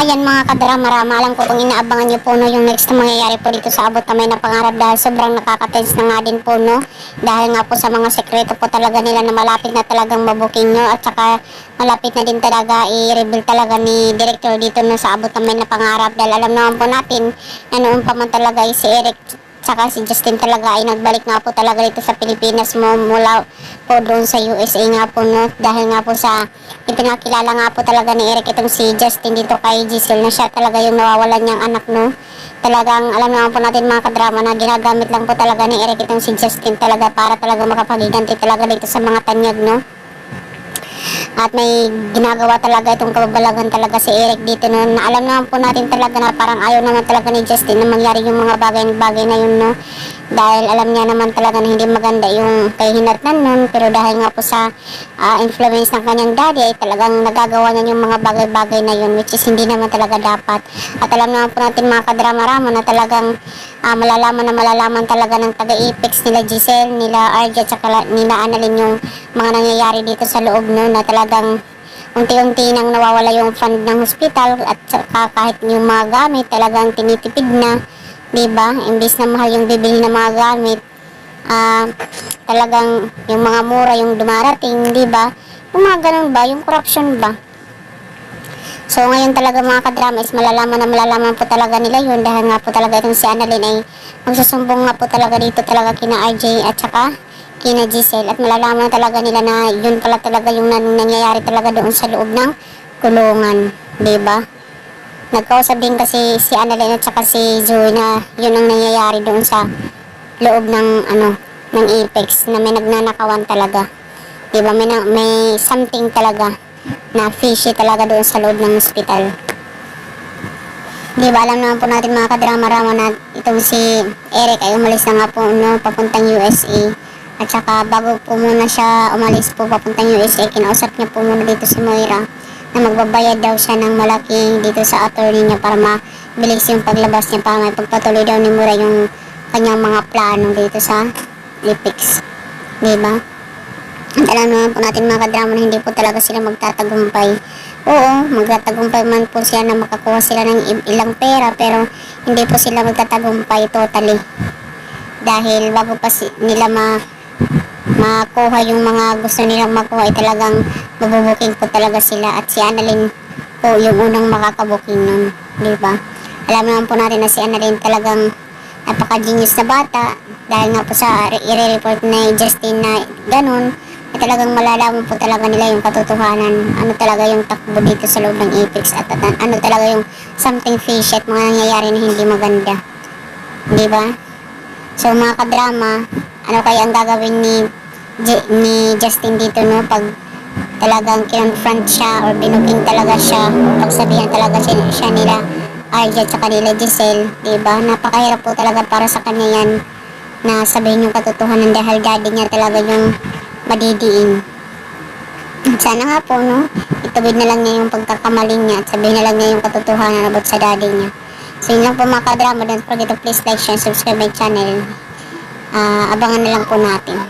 Ayan mga kadrama-rama, alam ko pong inaabangan niyo po no, yung next na mangyayari po dito sa Abot Kamay na Pangarap dahil sobrang nakaka-tense na nga din po no. Dahil nga po sa mga sekreto po talaga nila na malapit na talagang mabuking nyo at saka malapit na din talaga i-reveal talaga ni Director dito no, sa Abot Kamay na Pangarap dahil alam naman po natin na noon pa man talaga si Eric saka si Justin talaga ay nagbalik nga po talaga dito sa Pilipinas mo mula po doon sa USA nga po no dahil nga po sa ipinakilala nga po talaga ni Eric itong si Justin dito kay Giselle na siya talaga yung nawawalan niyang anak no. Talagang alam naman po natin mga kadrama na ginagamit lang po talaga ni Eric itong si Justin talaga para talaga makapagiganti talaga dito sa mga tanyag no. At may ginagawa talaga itong kababalagan talaga si Eric dito noon na alam naman po natin talaga na parang ayaw naman talaga ni Justin na mangyari yung mga bagay na yun no dahil alam niya naman talaga na hindi maganda yung kahinatnan nun pero dahil nga po sa influence ng kanyang daddy ay talagang nagagawa niya yung mga bagay na yun which is hindi naman talaga dapat at alam naman po natin mga kadrama-rama na talagang malalaman talaga ng taga-Apex nila Giselle, nila RJ at saka nila Annalyn yung mga nangyayari dito sa loob no na talagang unti-unti nang nawawala yung fund ng hospital at saka kahit yung mga gamit talagang tinitipid na, diba? Imbis na mahal yung bibili ng mga gamit, talagang yung mga mura yung dumarating, diba? Yung mga ganun ba, yung corruption ba? So ngayon talaga mga kadrama is malalaman po talaga nila yun dahil nga po talaga itong si Annalyn ay magsusumbong nga po talaga dito talaga kina RJ at saka kina Giselle at malalaman talaga nila na yun pala talaga yung nangyayari talaga doon sa loob ng kulungan, diba? Nagkausap din kasi si Annalyn at saka si Zoe na yun ang nangyayari doon sa loob ng ng Apex na may nagnanakawan talaga, diba? May something talaga na fishy talaga doon sa loob ng hospital. Di ba alam naman po natin mga kadrama-rama na itong si Eric ay umalis na nga po no, papuntang USA. At saka bago po muna siya umalis po papuntang USA, kinausap niya po muna dito si Moira na magbabayad daw siya ng malaki dito sa attorney niya para mabilis yung paglabas niya para may pagpatuloy daw ni Moira yung kanyang mga plano dito sa Apex. Di ba? At alam naman po natin mga kadrama na hindi po talaga sila magtatagumpay. Oo, magtatagumpay man po sila na makakuha sila ng ilang pera pero hindi po sila magtatagumpay totally. Dahil bago pa nila makuha yung mga gusto nilang makuha ay talagang mabubuking po talaga sila at si Annalyn po yung unang makakabuking nun. Diba? Alam naman po natin na si Annalyn talagang napaka-genius na bata dahil nga po sa i-report na Justin na ganun ay talagang malalaman po talaga nila yung katotohanan, ano talaga yung takbo dito sa loob ng Apex at ano talaga yung something fishy at mga nangyayari na hindi maganda, di ba? So mga kadrama, ano kaya ang gagawin ni Justin dito no pag talagang kinonfront siya or binuking talaga siya, pagsabihan talaga siya nila RJ at saka nila Giselle, di ba? Napakahirap po talaga para sa kanya yan na sabihin yung katotohanan dahil daddy niya talaga yung madidiin. Sana nga po no, ituwid na lang niya yung pagkakamaling niya at sabihin na lang niya yung katotohanan about sa daddy niya. So yun lang po mga kadrama, don't forget to please like, share, subscribe my channel. Abangan na lang po natin.